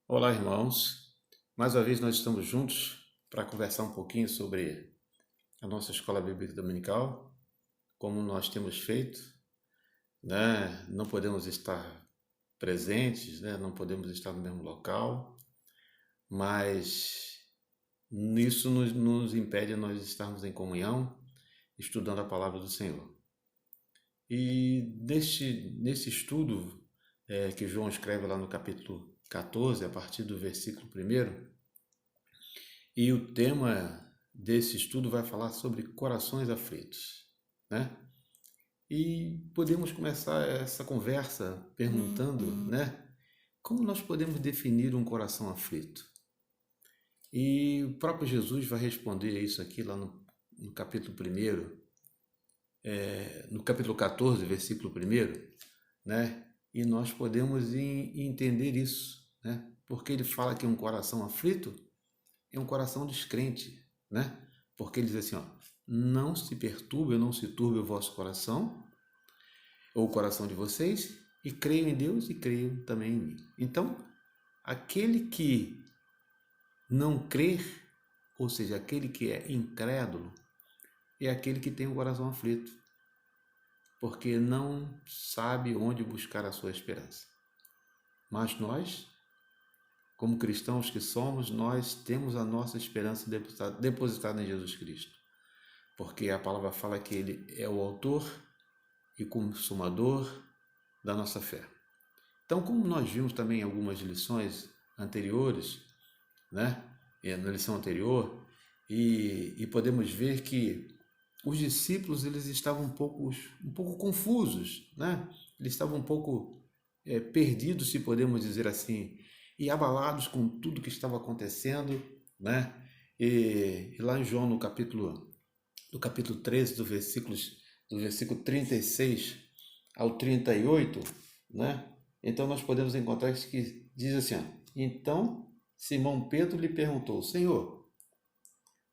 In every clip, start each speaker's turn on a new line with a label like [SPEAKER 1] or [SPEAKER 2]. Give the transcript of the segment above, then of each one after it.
[SPEAKER 1] Olá, irmãos. Mais uma vez nós estamos juntos para conversar um pouquinho sobre a nossa escola bíblica dominical, como nós temos feito, né? Não podemos estar presentes, né? Não podemos estar no mesmo local, mas isso nos impede nós estarmos em comunhão, estudando a palavra do Senhor. E nesse estudo que João escreve lá no capítulo 14, a partir do versículo 1, e o tema desse estudo vai falar sobre corações aflitos, né? E podemos começar essa conversa perguntando, né? Como nós podemos definir um coração aflito? E o próprio Jesus vai responder isso aqui lá no capítulo 1, no capítulo 14, versículo 1, né? E nós podemos entender isso, né? Porque ele fala que um coração aflito é um coração descrente, né? Porque ele diz assim, ó, não se perturbe, não se turbe o vosso coração, ou o coração de vocês, e creiam em Deus e creiam também em mim. Então, aquele que não crer, ou seja, aquele que é incrédulo, é aquele que tem o coração aflito, porque não sabe onde buscar a sua esperança. Mas nós, como cristãos que somos, nós temos a nossa esperança depositada em Jesus Cristo. Porque a palavra fala que ele é o autor e consumador da nossa fé. Então, como nós vimos também em algumas lições anteriores, né? Na lição anterior, e podemos ver que os discípulos eles estavam um pouco confusos, né? Eles estavam um pouco perdidos, se podemos dizer assim, e abalados com tudo que estava acontecendo, né? E lá em João, no capítulo 13, do versículo 36 ao 38, né? Então nós podemos encontrar isso que diz assim, ó, então Simão Pedro lhe perguntou, Senhor,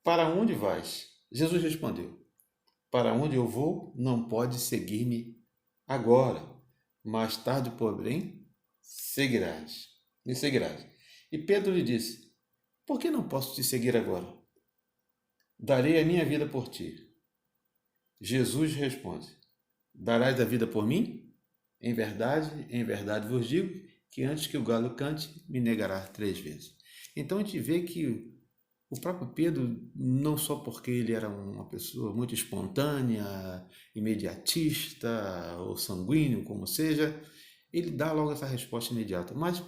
[SPEAKER 1] para onde vais? Jesus respondeu, para onde eu vou, não pode seguir-me agora, mais tarde, porém, me seguirás. E Pedro lhe disse, por que não posso te seguir agora? Darei a minha vida por ti. Jesus responde, darás a vida por mim? Em verdade vos digo que antes que o galo cante, me negará 3 vezes. Então a gente vê que o próprio Pedro, não só porque ele era uma pessoa muito espontânea, imediatista ou sanguíneo, como seja, ele dá logo essa resposta imediata. Mas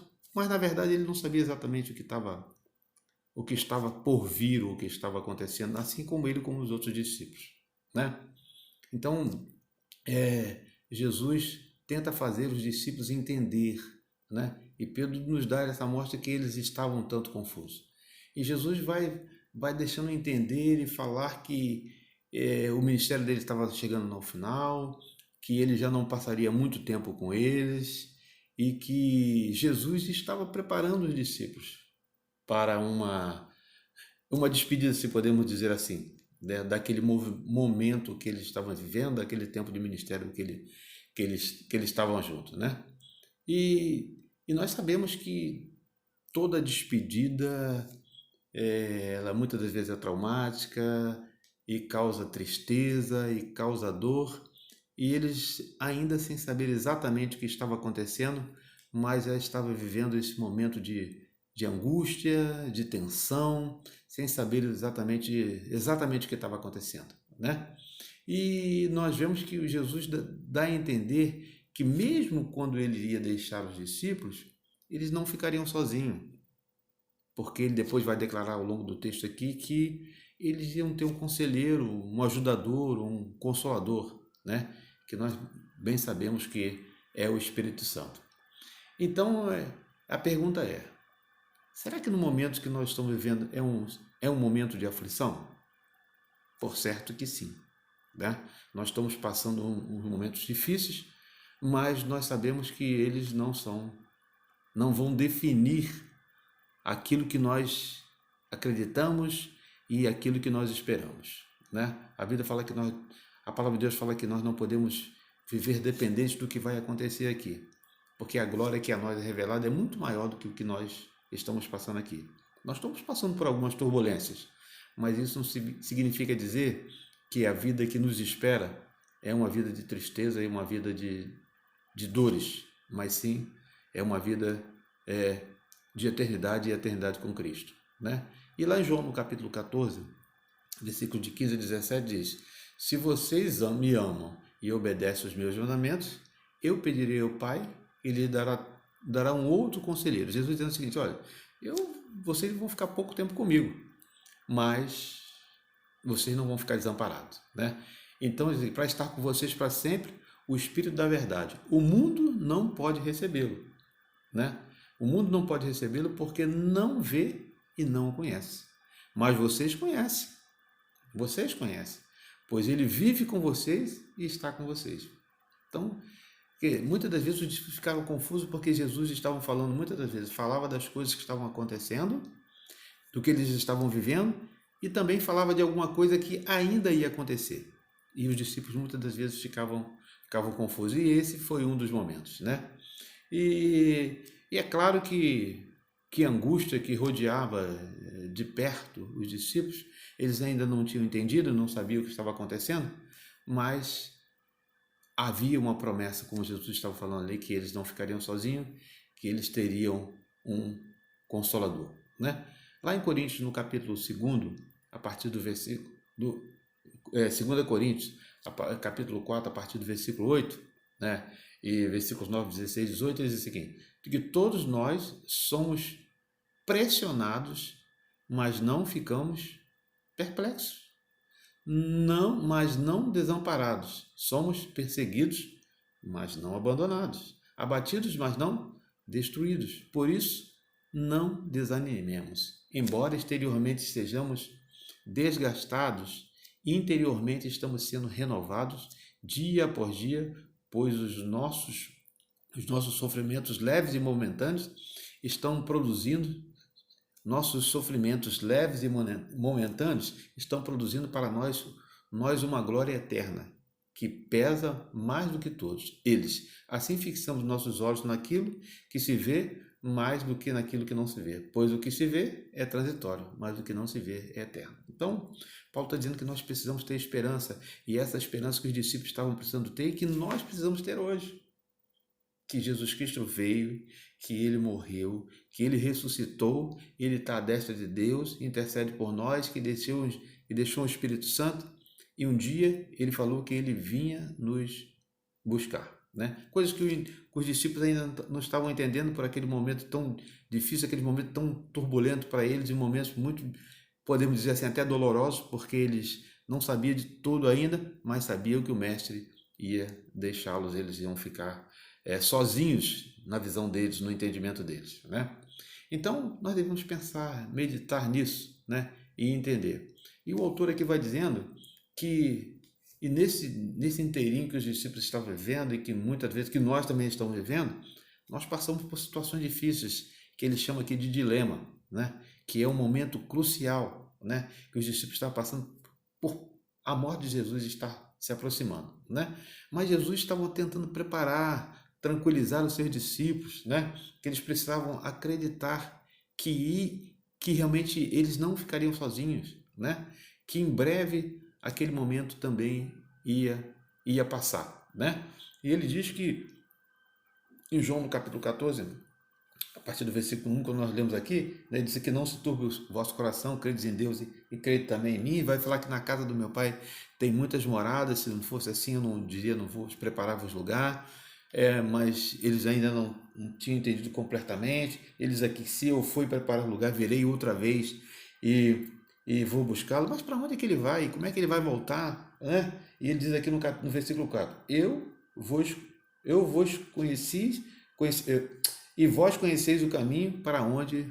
[SPEAKER 1] na verdade ele não sabia exatamente o que estava por vir, o que estava acontecendo, assim como ele, como os outros discípulos, né? Então, Jesus tenta fazer os discípulos entender, né? E Pedro nos dá essa mostra que eles estavam um tanto confusos. E Jesus vai deixando entender e falar que o ministério dele estava chegando ao final, que ele já não passaria muito tempo com eles e que Jesus estava preparando os discípulos para uma despedida, se podemos dizer assim, né, daquele momento que eles estavam vivendo, daquele tempo de ministério que eles estavam juntos, né? E nós sabemos que toda despedida, ela muitas das vezes é traumática e causa tristeza e causa dor, e eles ainda sem saber exatamente o que estava acontecendo, mas já estavam vivendo esse momento de angústia, de tensão, sem saber exatamente o que estava acontecendo, né? E nós vemos que Jesus dá a entender que mesmo quando ele ia deixar os discípulos, eles não ficariam sozinhos, porque ele depois vai declarar ao longo do texto aqui que eles iam ter um conselheiro, um ajudador, um consolador, né? Que nós bem sabemos que é o Espírito Santo. Então, a pergunta é, será que no momento que nós estamos vivendo é um momento de aflição? Por certo que sim, né? Nós estamos passando uns momentos difíceis, mas nós sabemos que eles não vão definir aquilo que nós acreditamos e aquilo que nós esperamos, né? A palavra de Deus fala que nós não podemos viver dependentes do que vai acontecer aqui, porque a glória que a nós é revelada é muito maior do que o que nós estamos passando aqui. Nós estamos passando por algumas turbulências, mas isso não significa dizer que a vida que nos espera é uma vida de tristeza e uma vida de dores, mas sim é uma vida de eternidade e eternidade com Cristo, né? E lá em João, no capítulo 14, versículo de 15 a 17, diz: se vocês me amam e obedecem os meus mandamentos, eu pedirei ao Pai e lhe dará um outro conselheiro. Jesus dizendo o seguinte: olha, vocês vão ficar pouco tempo comigo, mas vocês não vão ficar desamparados, né? Então, para estar com vocês para sempre, o Espírito da verdade. O mundo não pode recebê-lo, né? O mundo não pode recebê-lo porque não vê e não o conhece. Mas vocês conhecem, pois ele vive com vocês e está com vocês. Então, muitas das vezes os discípulos ficavam confusos porque Jesus estava falando, muitas das vezes, falava das coisas que estavam acontecendo, do que eles estavam vivendo, e também falava de alguma coisa que ainda ia acontecer. E os discípulos muitas das vezes ficavam confusos. E esse foi um dos momentos, né? E é claro que a angústia que rodeava de perto os discípulos, eles ainda não tinham entendido, não sabiam o que estava acontecendo, mas havia uma promessa, como Jesus estava falando ali, que eles não ficariam sozinhos, que eles teriam um consolador, né? Lá em Coríntios, no capítulo 2, a partir do versículo 2 Coríntios, capítulo 4, a partir do versículo 8, né? E versículos 9, 16, 18, ele diz o seguinte: que todos nós somos pressionados, mas não ficamos perplexos. Mas não desamparados. Somos perseguidos, mas não abandonados. Abatidos, mas não destruídos. Por isso, não desanimemos. Embora exteriormente estejamos desgastados, interiormente estamos sendo renovados dia após dia, pois os nossos sofrimentos leves e momentâneos estão produzindo para nós uma glória eterna, que pesa mais do que todos eles. Assim fixamos nossos olhos naquilo que se vê mais do que naquilo que não se vê, pois o que se vê é transitório, mas o que não se vê é eterno. Então, Paulo está dizendo que nós precisamos ter esperança, e essa esperança que os discípulos estavam precisando ter e que nós precisamos ter hoje. Que Jesus Cristo veio, que ele morreu, que ele ressuscitou, ele está à destra de Deus, intercede por nós, que deixou o Espírito Santo, e um dia ele falou que ele vinha nos buscar, né? Coisas que os discípulos ainda não estavam entendendo por aquele momento tão difícil, aquele momento tão turbulento para eles, em momentos muito, podemos dizer assim, até dolorosos, porque eles não sabiam de tudo ainda, mas sabiam que o Mestre ia deixá-los, eles iam ficar sozinhos na visão deles, no entendimento deles, né? Então, nós devemos pensar, meditar nisso, né? E entender. E o autor aqui vai dizendo que, e nesse inteirinho que os discípulos estavam vivendo, e que muitas vezes que nós também estamos vivendo, nós passamos por situações difíceis, que ele chama aqui de dilema, né? Que é um momento crucial, né? Que os discípulos estavam passando por a morte de Jesus estar se aproximando, né? Mas Jesus estava tentando preparar, tranquilizar os seus discípulos, né? Que eles precisavam acreditar que realmente eles não ficariam sozinhos, né? Que em breve aquele momento também ia passar, né? E ele diz que em João no capítulo 14, a partir do versículo 1, quando nós lemos aqui, né, ele diz que não se turbe o vosso coração, credes em Deus e crede também em mim. E vai falar que na casa do meu pai tem muitas moradas, se não fosse assim eu não diria, não vou preparar-vos lugar. Mas eles ainda não tinham entendido completamente. Eles aqui, se eu for preparar lugar, virei outra vez e vou buscá-lo. Mas para onde é que ele vai? Como é que ele vai voltar? Né? E ele diz aqui no versículo 4: eu vos conheci, e vós conheceis o caminho para onde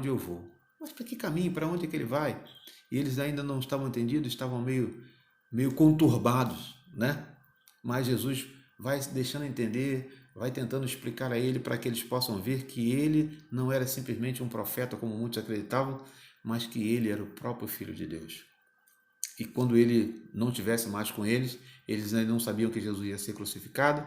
[SPEAKER 1] eu vou. Mas para que caminho? Para onde é que ele vai? E eles ainda não estavam entendidos, estavam meio conturbados, né? Mas Jesus vai deixando entender, vai tentando explicar a ele para que eles possam ver que ele não era simplesmente um profeta, como muitos acreditavam, mas que ele era o próprio Filho de Deus. E quando ele não estivesse mais com eles ainda não sabiam que Jesus ia ser crucificado,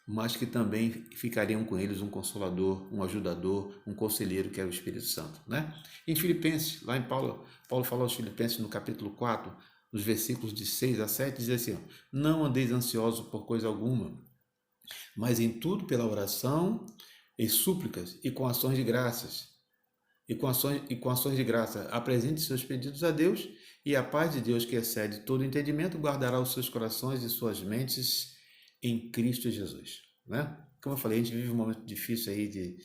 [SPEAKER 1] mas que também ficariam com eles um consolador, um ajudador, um conselheiro, que é o Espírito Santo, né? Em Filipenses, lá em Paulo fala aos Filipenses no capítulo 4, nos versículos de 6 a 7, diz assim: ó, não andeis ansiosos por coisa alguma, mas em tudo pela oração e súplicas e com ações de graças, e com ações de graça, apresente seus pedidos a Deus, e a paz de Deus, que excede todo entendimento, guardará os seus corações e suas mentes em Cristo Jesus, né? Como eu falei, a gente vive um momento difícil aí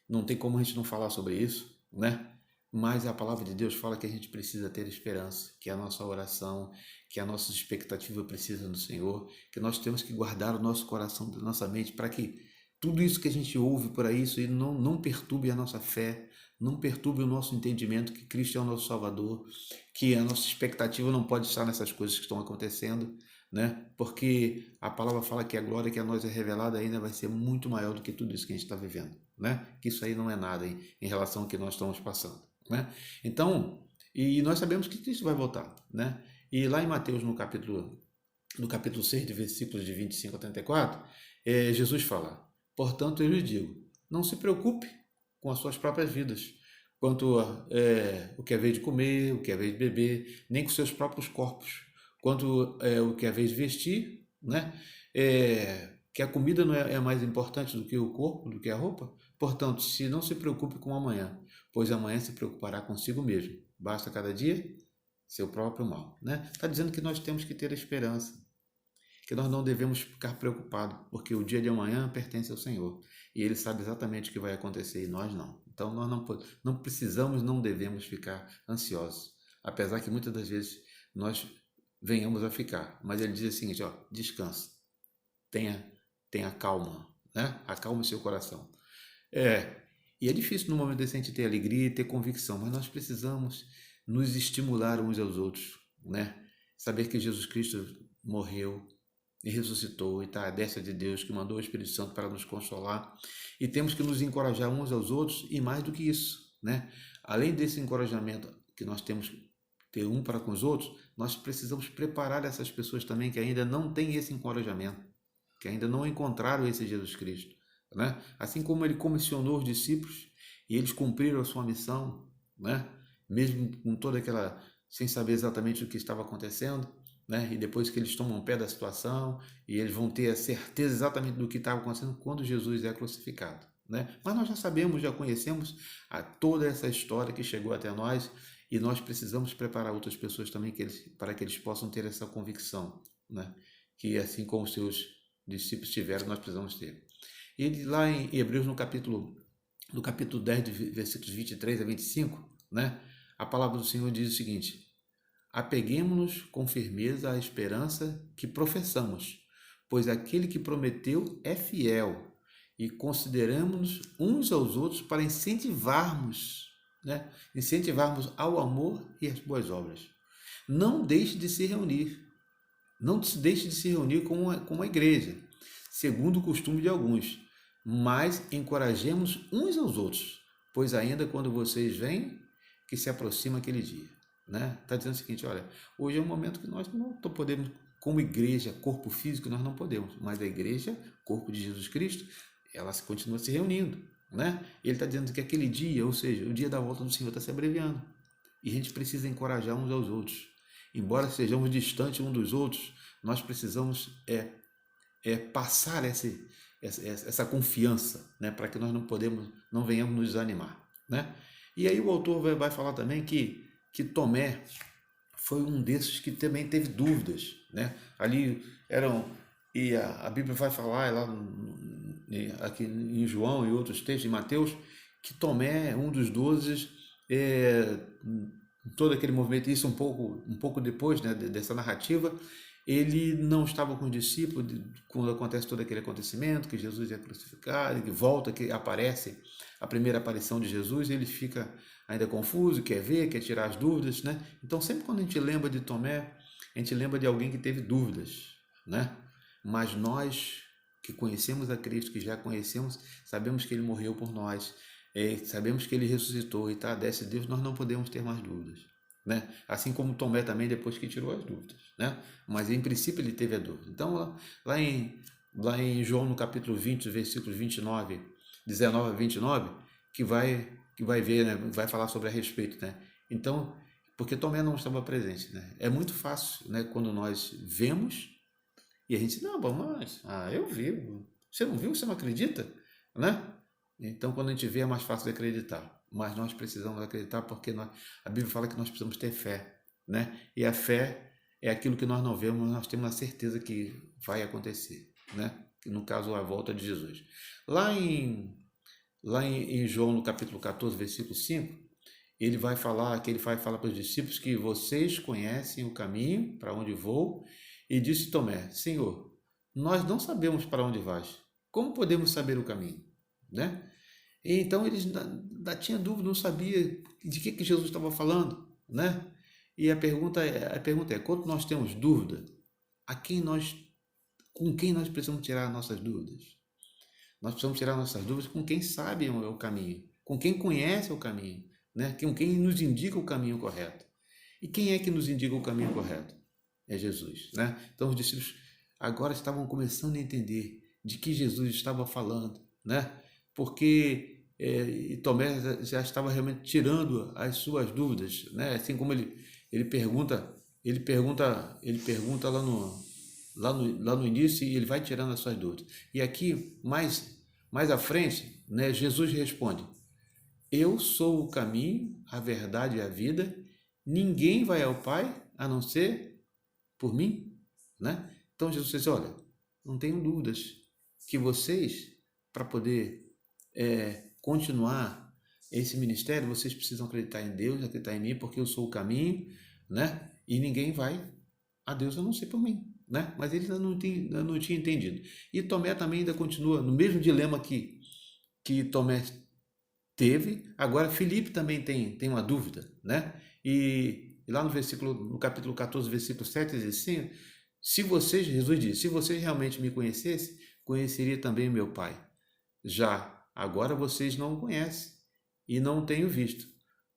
[SPEAKER 1] não tem como a gente não falar sobre isso, né? Mas a palavra de Deus fala que a gente precisa ter esperança, que a nossa oração, que a nossa expectativa precisa no Senhor, que nós temos que guardar o nosso coração, da nossa mente, para que tudo isso que a gente ouve por aí, isso aí não perturbe a nossa fé, não perturbe o nosso entendimento que Cristo é o nosso Salvador, que a nossa expectativa não pode estar nessas coisas que estão acontecendo, né? Porque a palavra fala que a glória que a nós é revelada ainda vai ser muito maior do que tudo isso que a gente está vivendo, né? Que isso aí não é nada em relação ao que nós estamos passando, né? Então, e nós sabemos que Cristo vai voltar, né? E lá em Mateus, no capítulo 6, de versículos de 25 a 34, Jesus fala: portanto, eu lhe digo, não se preocupe com as suas próprias vidas, quanto o que é vez de comer, o que é vez de beber, nem com seus próprios corpos, quanto o que é vez de vestir, né? Que a comida não é mais importante do que o corpo, do que a roupa. Portanto, se não se preocupe com o amanhã, pois amanhã se preocupará consigo mesmo. Basta cada dia seu próprio mal, né? Está dizendo que nós temos que ter esperança, que nós não devemos ficar preocupados, porque o dia de amanhã pertence ao Senhor e Ele sabe exatamente o que vai acontecer e nós não. Então nós não precisamos, não devemos ficar ansiosos, apesar que muitas das vezes nós venhamos a ficar. Mas Ele diz o seguinte: ó, descansa, tenha calma, né? Acalme o seu coração. E é difícil no momento desse a gente ter alegria e ter convicção, mas nós precisamos nos estimular uns aos outros, né? Saber que Jesus Cristo morreu e ressuscitou e está à destra de Deus, que mandou o Espírito Santo para nos consolar. E temos que nos encorajar uns aos outros, e mais do que isso, né? Além desse encorajamento que nós temos que ter um para com os outros, nós precisamos preparar essas pessoas também que ainda não têm esse encorajamento, que ainda não encontraram esse Jesus Cristo, né? Assim como ele comissionou os discípulos e eles cumpriram a sua missão, né? Mesmo com toda aquela, sem saber exatamente o que estava acontecendo, né? E depois que eles tomam pé da situação e eles vão ter a certeza exatamente do que estava acontecendo quando Jesus é crucificado, né? Mas nós já sabemos, já conhecemos toda essa história que chegou até nós, e nós precisamos preparar outras pessoas também para que eles possam ter essa convicção, né? Que assim como os seus discípulos tiveram, nós precisamos ter. E lá em Hebreus, no capítulo 10, versículos 23 a 25, né? A palavra do Senhor diz o seguinte: apeguemo-nos com firmeza à esperança que professamos, pois aquele que prometeu é fiel, e consideramos-nos uns aos outros para incentivarmos, né? Incentivarmos ao amor e às boas obras. Não deixe de se reunir, não se deixe de se reunir com a igreja, segundo o costume de alguns, mas encorajemos uns aos outros, pois ainda quando vocês vêm, que se aproxima aquele dia, né? Está dizendo o seguinte: olha, hoje é um momento que nós não podemos, como igreja, corpo físico, nós não podemos, mas a igreja, corpo de Jesus Cristo, ela continua se reunindo, né? Ele está dizendo que aquele dia, ou seja, o dia da volta do Senhor, está se abreviando, e a gente precisa encorajar uns aos outros. Embora sejamos distantes uns dos outros, nós precisamos passar essa confiança, né, para que nós não venhamos nos desanimar, né? E aí o autor vai falar também que Tomé foi um desses que também teve dúvidas, né? Ali e a Bíblia vai falar lá aqui em João e outros textos, em Mateus, que Tomé é um dos 12, todo aquele movimento, isso um pouco depois, né, dessa narrativa. Ele não estava com os discípulos quando acontece todo aquele acontecimento, que Jesus é crucificado, que volta, que aparece a primeira aparição de Jesus, ele fica ainda confuso, quer ver, quer tirar as dúvidas, né? Então, sempre quando a gente lembra de Tomé, a gente lembra de alguém que teve dúvidas, né? Mas nós que conhecemos a Cristo, que já conhecemos, sabemos que Ele morreu por nós, sabemos que Ele ressuscitou e está à destra de Deus, nós não podemos ter mais dúvidas, né? Assim como Tomé também, depois que tirou as dúvidas, né? Mas em princípio ele teve a dúvida. Então lá lá em João no capítulo 20, versículos 29, 19 a 29, que vai ver, né, vai falar sobre a respeito, né? Então, porque Tomé não estava presente, né? É muito fácil, né, quando nós vemos e a gente, não, bom, mas eu vi. Você não viu? Você não acredita? Né? Então, quando a gente vê, é mais fácil de acreditar. Mas nós precisamos acreditar porque a Bíblia fala que nós precisamos ter fé, né? E a fé é aquilo que nós não vemos, mas nós temos a certeza que vai acontecer, né? No caso, a volta de Jesus. Lá em João, no capítulo 14, versículo 5, ele vai falar para os discípulos que vocês conhecem o caminho para onde vou, e disse Tomé, Senhor, nós não sabemos para onde vais. Como podemos saber o caminho? Né? E então eles ainda tinham dúvida, não sabia de que Jesus estava falando, né? E a pergunta é, quando nós temos dúvida, com quem nós precisamos tirar nossas dúvidas? Nós precisamos tirar nossas dúvidas com quem sabe o caminho, com quem conhece o caminho, né? Com quem nos indica o caminho correto. E quem é que nos indica o caminho correto? É Jesus, né? Então os discípulos agora estavam começando a entender de que Jesus estava falando, né? Porque Tomé já estava realmente tirando as suas dúvidas, né? Assim como ele pergunta, ele pergunta lá no início e ele vai tirando as suas dúvidas. E aqui mais à frente, né? Jesus responde: Eu sou o caminho, a verdade e a vida. Ninguém vai ao Pai a não ser por mim, né? Então Jesus disse, olha, não tenho dúvidas que vocês, para poder continuar esse ministério, vocês precisam acreditar em Deus, acreditar em mim, porque eu sou o caminho, né? E ninguém vai a Deus a não ser por mim, né? Mas ele ainda não tinha entendido. E Tomé também ainda continua no mesmo dilema que Tomé teve. Agora Filipe também tem uma dúvida, né? E lá no capítulo 14, versículo 7, diz assim, Jesus diz, se vocês realmente me conhecessem, conheceria também o meu Pai. Já agora vocês não o conhecem e não tenho visto.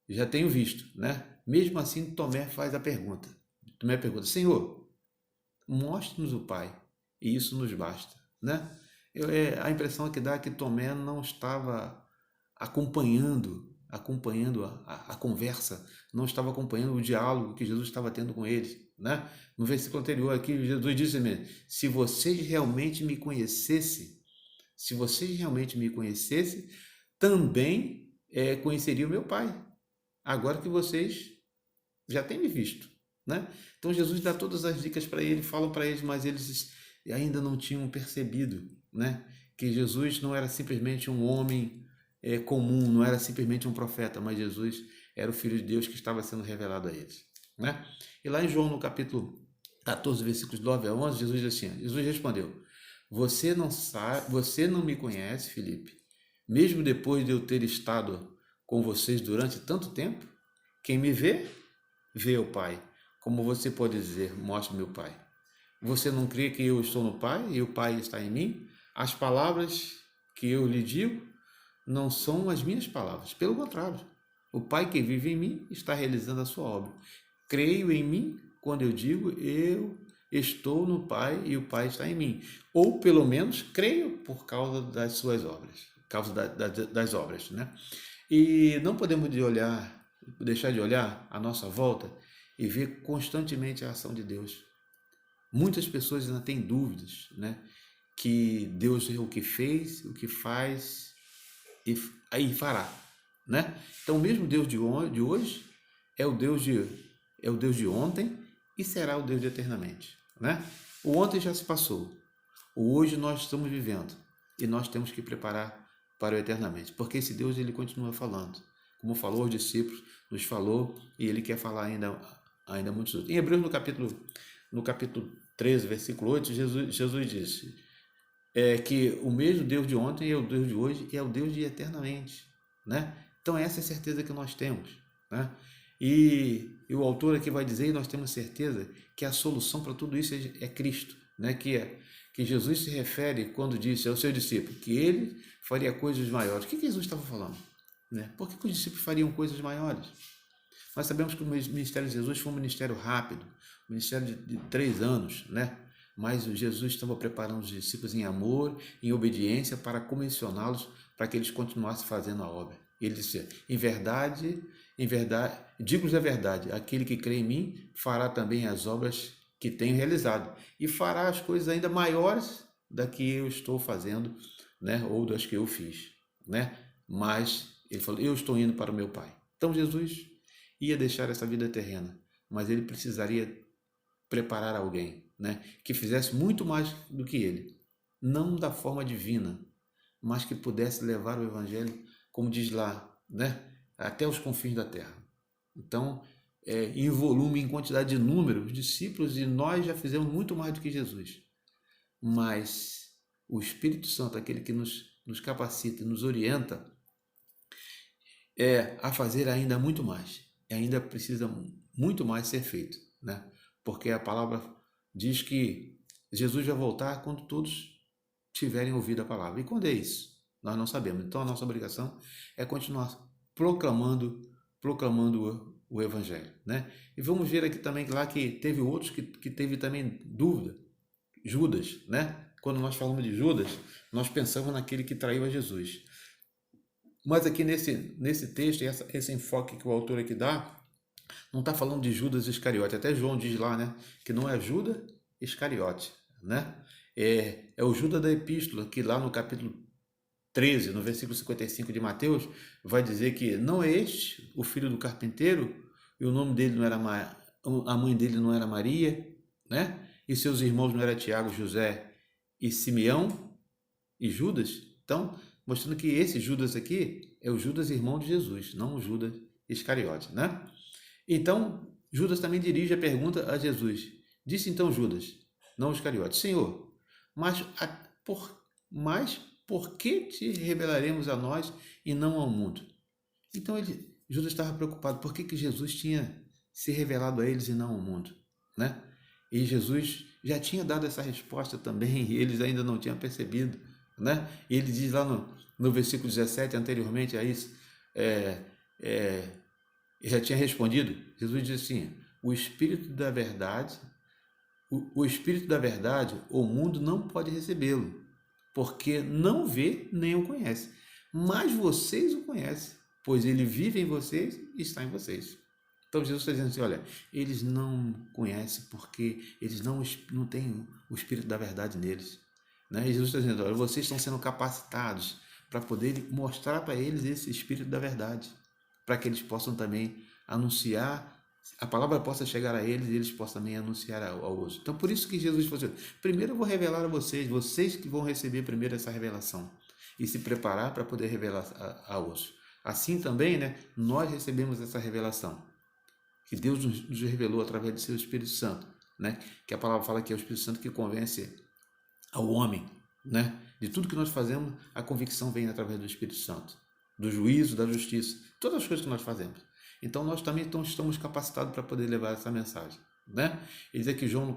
[SPEAKER 1] Já tenho visto, né? Mesmo assim, Tomé faz a pergunta. Tomé pergunta, Senhor, mostre-nos o Pai e isso nos basta, né? A impressão que dá é que Tomé não estava acompanhando a conversa, não estava acompanhando o diálogo que Jesus estava tendo com eles, né? No versículo anterior aqui, Jesus disse mesmo, se vocês realmente me conhecessem, também conheceriam o meu Pai, agora que vocês já têm me visto, né? Então Jesus dá todas as dicas para eles, fala para eles, mas eles ainda não tinham percebido, né? Que Jesus não era simplesmente um homem comum, não era simplesmente um profeta, mas Jesus era o Filho de Deus que estava sendo revelado a eles, né? E lá em João, no capítulo 14, versículos 9 a 11, Jesus diz assim, Jesus respondeu, você não me conhece, Filipe, mesmo depois de eu ter estado com vocês durante tanto tempo? Quem me vê o Pai. Como você pode dizer, mostre meu Pai. Você não crê que eu estou no Pai e o Pai está em mim? As palavras que eu lhe digo não são as minhas palavras. Pelo contrário, o Pai que vive em mim está realizando a sua obra. Creio em mim quando eu digo eu estou no Pai e o Pai está em mim. Ou pelo menos creio por causa das suas obras, por causa das obras, né? E não podemos deixar de olhar à nossa volta e ver constantemente a ação de Deus. Muitas pessoas ainda têm dúvidas, né? Que Deus é o que fez, o que faz e aí fará, né? Então, o mesmo Deus de hoje é o Deus de ontem e será o Deus de eternamente, né? O ontem já se passou, o hoje nós estamos vivendo e nós temos que preparar para o eternamente, porque esse Deus ele continua falando, como falou aos discípulos, nos falou e ele quer falar ainda muitos outros. Em Hebreus no capítulo 13, versículo 8, Jesus disse que o mesmo Deus de ontem é o Deus de hoje e é o Deus de eternamente, né? Então essa é a certeza que nós temos, né? E o autor aqui vai dizer, e nós temos certeza, que a solução para tudo isso é Cristo, né? Que Jesus se refere quando disse ao seu discípulo que ele faria coisas maiores. O que Jesus estava falando? Né? Por que os discípulos fariam coisas maiores? Nós sabemos que o ministério de Jesus foi um ministério rápido, um ministério de 3 anos, né? mas Jesus estava preparando os discípulos em amor, em obediência, para comissioná-los, para que eles continuassem fazendo a obra. Ele disse: em verdade, digo-lhes a verdade, aquele que crê em mim fará também as obras que tenho realizado, e fará as coisas ainda maiores da que eu estou fazendo, né, ou das que eu fiz, né? Mas ele falou: eu estou indo para o meu Pai. Então Jesus ia deixar essa vida terrena, mas ele precisaria preparar alguém, né, que fizesse muito mais do que ele, não da forma divina, mas que pudesse levar o evangelho, como diz lá, né, até os confins da terra. Então, em volume, em quantidade de número, os discípulos e nós já fizemos muito mais do que Jesus. Mas o Espírito Santo, aquele que nos capacita e nos orienta, a fazer ainda muito mais. E ainda precisa muito mais ser feito, né? Porque a palavra diz que Jesus vai voltar quando todos tiverem ouvido a palavra. E quando é isso? Nós não sabemos. Então a nossa obrigação é continuar proclamando o evangelho, né? E vamos ver aqui também lá que teve outros que teve também dúvida. Judas, né? Quando nós falamos de Judas, nós pensamos naquele que traiu a Jesus. Mas aqui nesse texto, esse enfoque que o autor aqui dá, não está falando de Judas Iscariote. Até João diz lá, né, que não é Judas Iscariote, né? É o Judas da Epístola, que lá no capítulo 13, no versículo 55 de Mateus, vai dizer que não é este o filho do carpinteiro, e o nome dele não era a mãe dele não era Maria, né? E seus irmãos não eram Tiago, José e Simeão e Judas. Então, mostrando que esse Judas aqui é o Judas irmão de Jesus, não o Judas Iscariote, né? Então, Judas também dirige a pergunta a Jesus. Disse então Judas, não Iscariote: Senhor, mas por que te revelaremos a nós e não ao mundo? Então Judas estava preocupado. Por que Jesus tinha se revelado a eles e não ao mundo, né? E Jesus já tinha dado essa resposta também e eles ainda não tinham percebido, né? E ele diz lá no versículo 17, anteriormente a isso, ele já tinha respondido. Jesus diz assim: o Espírito da verdade, o Espírito da verdade, o mundo não pode recebê-lo, porque não vê nem o conhece. Mas vocês o conhecem, pois ele vive em vocês e está em vocês. Então Jesus está dizendo assim: olha, eles não conhecem porque eles não têm o Espírito da verdade neles, né? E Jesus está dizendo: olha, vocês estão sendo capacitados para poder mostrar para eles esse Espírito da verdade, para que eles possam também anunciar, a palavra possa chegar a eles e eles possam também anunciar ao outro. Então, por isso que Jesus falou assim: primeiro eu vou revelar a vocês que vão receber primeiro essa revelação e se preparar para poder revelar a outros. Assim também, né, nós recebemos essa revelação que Deus nos revelou através do seu Espírito Santo, né? Que a palavra fala que é o Espírito Santo que convence ao homem, né? De tudo que nós fazemos, a convicção vem através do Espírito Santo, do juízo, da justiça, todas as coisas que nós fazemos. Então nós também estamos capacitados para poder levar essa mensagem, né? Ele diz aqui, João, no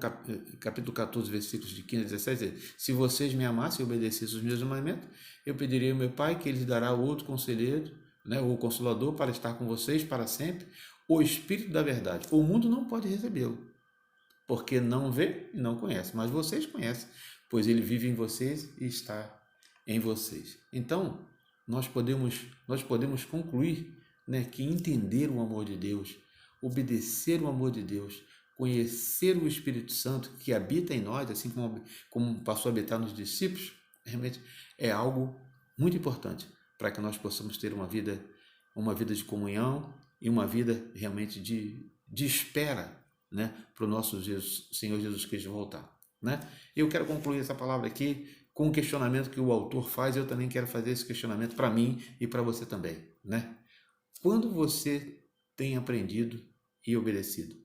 [SPEAKER 1] capítulo 14, versículos de 15 a 17, diz: se vocês me amassem e obedecessem os meus mandamentos, eu pediria ao meu Pai que ele dará outro conselheiro, né, ou consolador, para estar com vocês para sempre, o Espírito da verdade. O mundo não pode recebê-lo, porque não vê e não conhece, mas vocês conhecem, pois ele vive em vocês e está em vocês. Então, nós podemos concluir, né, que entender o amor de Deus, obedecer o amor de Deus, conhecer o Espírito Santo que habita em nós, assim como passou a habitar nos discípulos, realmente é algo muito importante para que nós possamos ter uma vida de comunhão e uma vida realmente de espera, né, para o nosso Senhor Jesus Cristo voltar, né? Eu quero concluir essa palavra aqui com um questionamento que o autor faz. Eu também quero fazer esse questionamento para mim e para você também, né? Quando você tem aprendido e obedecido?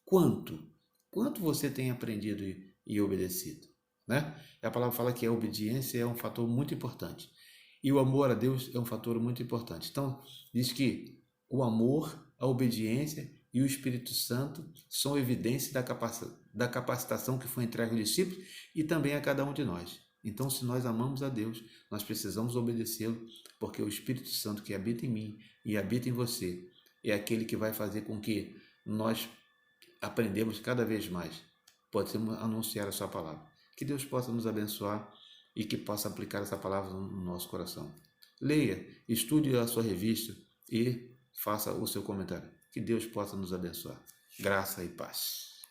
[SPEAKER 1] Quanto você tem aprendido e obedecido, né? A palavra fala que a obediência é um fator muito importante e o amor a Deus é um fator muito importante. Então, diz que o amor, a obediência e o Espírito Santo são evidências da capacitação que foi entregue aos discípulos e também a cada um de nós. Então, se nós amamos a Deus, nós precisamos obedecê-lo, porque o Espírito Santo que habita em mim e habita em você é aquele que vai fazer com que nós aprendamos cada vez mais podemos anunciar a sua palavra. Que Deus possa nos abençoar e que possa aplicar essa palavra no nosso coração. Leia, estude a sua revista e faça o seu comentário. Que Deus possa nos abençoar. Graça e paz.